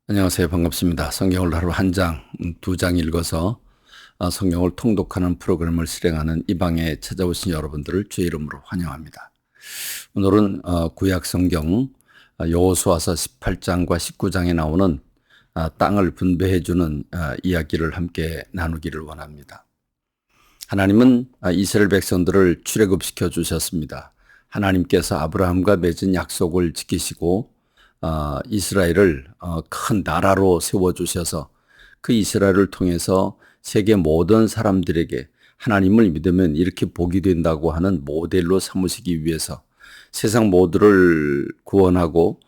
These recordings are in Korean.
안녕하세요. 반갑습니다. 성경을 하루 한 장, 두 장 읽어서 성경을 통독하는 프로그램을 실행하는 이 방에 찾아오신 여러분들을 주의 이름으로 환영합니다. 오늘은 구약 성경 여호수아서 18장과 19장에 나오는 땅을 분배해 주는 이야기를 함께 나누기를 원합니다. 하나님은 이스라엘 백성들을 출애굽시켜 주셨습니다. 하나님께서 아브라함과 맺은 약속을 지키시고 이스라엘을 큰 나라로 세워주셔서 그 이스라엘을 통해서 세계 모든 사람들에게 하나님을 믿으면 이렇게 복이 된다고 하는 모델로 삼으시기 위해서 세상 모두를 구원하고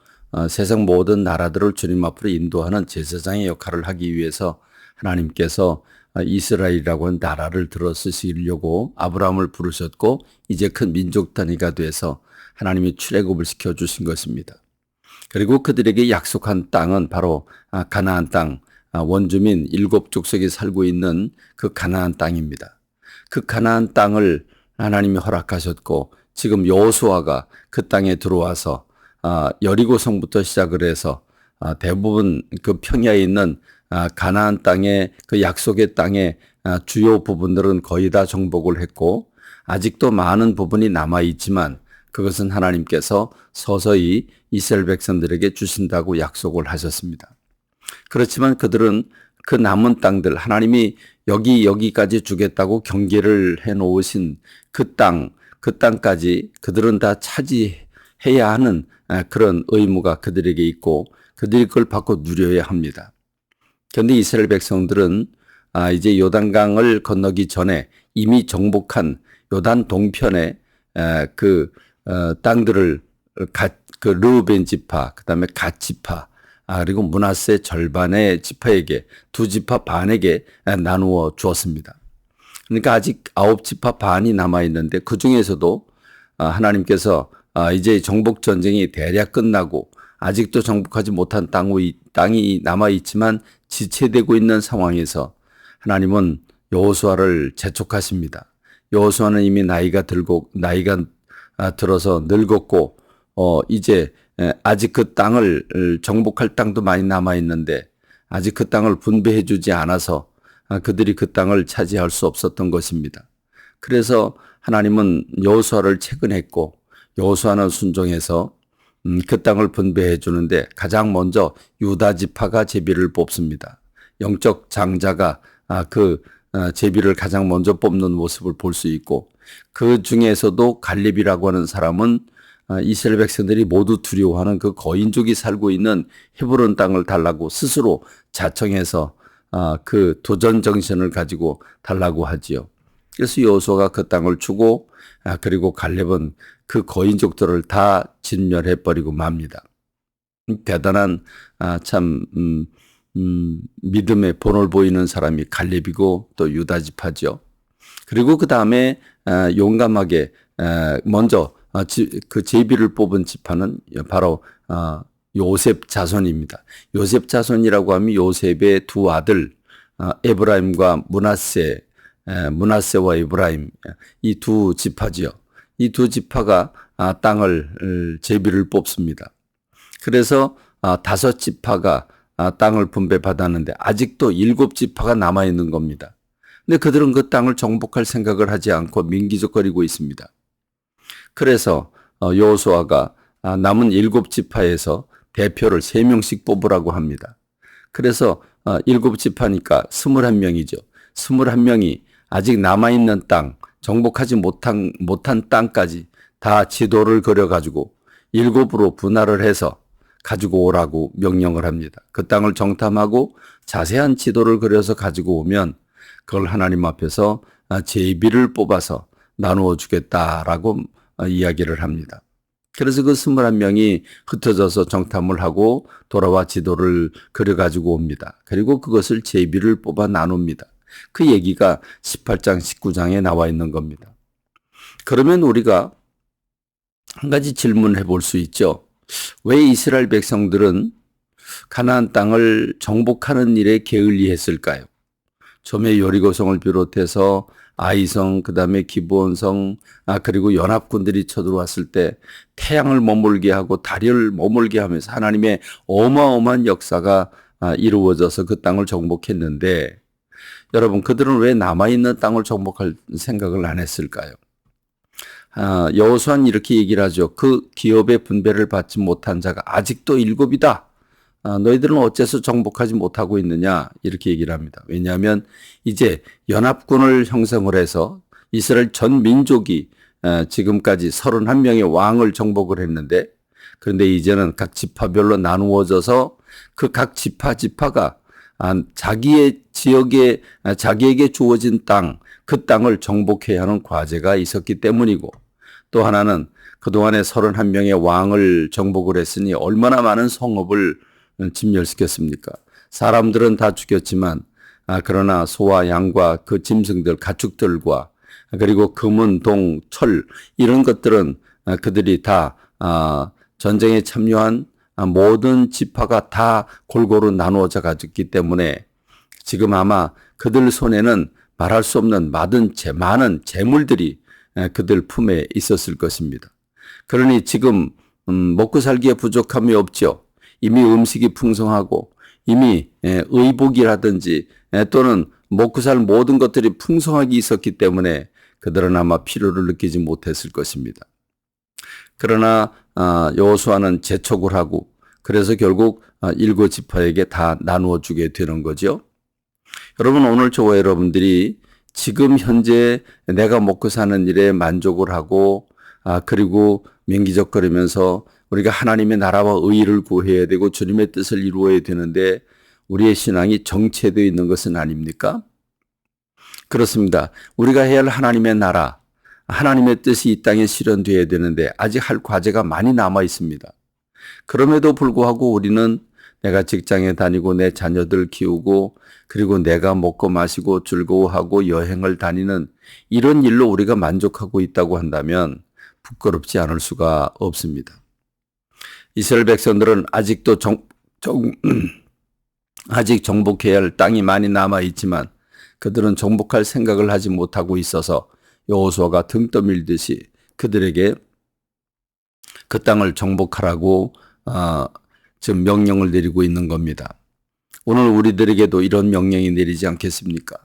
세상 모든 나라들을 주님 앞으로 인도하는 제사장의 역할을 하기 위해서 하나님께서 이스라엘이라고 하는 나라를 들어 쓰시려고 아브라함을 부르셨고 이제 큰 민족 단위가 돼서 하나님이 출애굽을 시켜주신 것입니다. 그리고 그들에게 약속한 땅은 바로 가나안 땅, 원주민 7족속이 살고 있는 그 가나안 땅입니다. 그 가나안 땅을 하나님이 허락하셨고 지금 여호수아가 그 땅에 들어와서 여리고성부터 시작을 해서 대부분 그 평야에 있는 가나안 땅의 그 약속의 땅의 주요 부분들은 거의 다 정복을 했고 아직도 많은 부분이 남아 있지만 그것은 하나님께서 서서히 이스라엘 백성들에게 주신다고 약속을 하셨습니다. 그렇지만 그들은 그 남은 땅들, 하나님이 여기까지 주겠다고 경계를 해 놓으신 그 땅까지 그들은 다 차지해야 하는 그런 의무가 그들에게 있고 그들이 그걸 받고 누려야 합니다. 그런데 이스라엘 백성들은 이제 요단강을 건너기 전에 이미 정복한 요단 동편에 그 땅들을 그 르우벤 지파, 그다음에 갓 지파, 그리고 므낫세 절반의 지파에게 두 지파 반에게 나누어 주었습니다. 그러니까 아직 9지파 반이 남아 있는데 그 중에서도 하나님께서 이제 정복 전쟁이 대략 끝나고 아직도 정복하지 못한 땅이 남아 있지만 지체되고 있는 상황에서 하나님은 여호수아를 재촉하십니다. 여호수아는 이미 나이가 들어서 늙었고 이제 아직 그 땅을 정복할 땅도 많이 남아 있는데 아직 그 땅을 분배해 주지 않아서 그들이 그 땅을 차지할 수 없었던 것입니다. 그래서 하나님은 여호수아를 채근했고 여호수아는 순종해서 그 땅을 분배해 주는데 가장 먼저 유다 지파가 제비를 뽑습니다. 영적 장자가 그 제비를 가장 먼저 뽑는 모습을 볼 수 있고 그 중에서도 갈렙이라고 하는 사람은 이스라엘 백성들이 모두 두려워하는 그 거인족이 살고 있는 헤브론 땅을 달라고 스스로 자청해서 그 도전 정신을 가지고 달라고 하지요. 그래서 여호수아가 그 땅을 주고 그리고 갈렙은 그 거인족들을 다 진멸해 버리고 맙니다. 대단한 참 믿음의 본을 보이는 사람이 갈렙이고 또 유다 지파죠. 그리고 그 다음에 용감하게 먼저 그 제비를 뽑은 지파는 바로 요셉 자손입니다. 요셉 자손이라고 하면 요셉의 두 아들 에브라임과 므낫세와 에브라임 이 두 지파지요. 이 두 지파가 땅을 제비를 뽑습니다. 그래서 5지파가 땅을 분배받았는데 아직도 7지파가 남아있는 겁니다. 근데 그들은 그 땅을 정복할 생각을 하지 않고 민기적거리고 있습니다. 그래서 여호수아가 남은 7지파에서 대표를 3명씩 뽑으라고 합니다. 그래서 7지파니까 21명이죠. 21명이 아직 남아있는 땅, 정복하지 못한 땅까지 다 지도를 그려가지고 7으로 분할을 해서 가지고 오라고 명령을 합니다. 그 땅을 정탐하고 자세한 지도를 그려서 가지고 오면 그걸 하나님 앞에서 제비를 뽑아서 나누어 주겠다라고 이야기를 합니다. 그래서 그 21명이 흩어져서 정탐을 하고 돌아와 지도를 그려가지고 옵니다. 그리고 그것을 제비를 뽑아 나눕니다. 그 얘기가 18장, 19장에 나와 있는 겁니다. 그러면 우리가 한 가지 질문을 해볼 수 있죠. 왜 이스라엘 백성들은 가나안 땅을 정복하는 일에 게을리했을까요? 처음에 여리고성을 비롯해서 아이성, 그 다음에 기브온성, 그리고 연합군들이 쳐들어왔을 때 태양을 머물게 하고 달을 머물게 하면서 하나님의 어마어마한 역사가 이루어져서 그 땅을 정복했는데 여러분 그들은 왜 남아있는 땅을 정복할 생각을 안 했을까요? 여호수아는 이렇게 얘기를 하죠. 그 기업의 분배를 받지 못한 자가 아직도 7이다. 너희들은 어째서 정복하지 못하고 있느냐 이렇게 얘기를 합니다. 왜냐하면 이제 연합군을 형성을 해서 이스라엘 전 민족이 지금까지 31명의 왕을 정복을 했는데 그런데 이제는 각 지파별로 나누어져서 그 각 지파가 자기의 지역에 자기에게 주어진 땅, 그 땅을 정복해야 하는 과제가 있었기 때문이고 또 하나는 그동안에 31명의 왕을 정복을 했으니 얼마나 많은 성읍을 진멸시켰습니까? 사람들은 다 죽였지만 그러나 소와 양과 그 짐승들, 가축들과 그리고 금은, 동, 철 이런 것들은 그들이 다 전쟁에 참여한 모든 지파가 다 골고루 나누어져 가졌기 때문에 지금 아마 그들 손에는 말할 수 없는 많은 재물들이 그들 품에 있었을 것입니다. 그러니 지금 먹고 살기에 부족함이 없죠. 이미 음식이 풍성하고 이미 의복이라든지 또는 먹고 살 모든 것들이 풍성하게 있었기 때문에 그들은 아마 필요를 느끼지 못했을 것입니다. 그러나 여호수아는 재촉을 하고 그래서 결국 7지파에게 다 나누어 주게 되는 거죠. 여러분 오늘 저와 여러분들이 지금 현재 내가 먹고 사는 일에 만족을 하고 그리고 민기적거리면서 우리가 하나님의 나라와 의의를 구해야 되고 주님의 뜻을 이루어야 되는데 우리의 신앙이 정체되어 있는 것은 아닙니까? 그렇습니다. 우리가 해야 할 하나님의 나라, 하나님의 뜻이 이 땅에 실현되어야 되는데 아직 할 과제가 많이 남아 있습니다. 그럼에도 불구하고 우리는 내가 직장에 다니고 내 자녀들 키우고 그리고 내가 먹고 마시고 즐거워하고 여행을 다니는 이런 일로 우리가 만족하고 있다고 한다면 부끄럽지 않을 수가 없습니다. 이스라엘 백성들은 아직도 아직 정복해야 할 땅이 많이 남아 있지만 그들은 정복할 생각을 하지 못하고 있어서 여호수아가 등 떠밀듯이 그들에게 그 땅을 정복하라고 지금 명령을 내리고 있는 겁니다. 오늘 우리들에게도 이런 명령이 내리지 않겠습니까?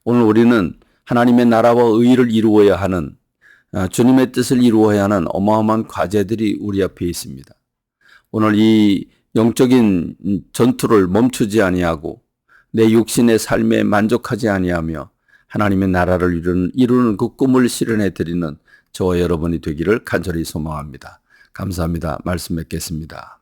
오늘 우리는 하나님의 나라와 의의를 이루어야 하는 주님의 뜻을 이루어야 하는 어마어마한 과제들이 우리 앞에 있습니다. 오늘 이 영적인 전투를 멈추지 아니하고 내 육신의 삶에 만족하지 아니하며 하나님의 나라를 이루는 그 꿈을 실현해 드리는 저와 여러분이 되기를 간절히 소망합니다. 감사합니다. 말씀 맺겠습니다.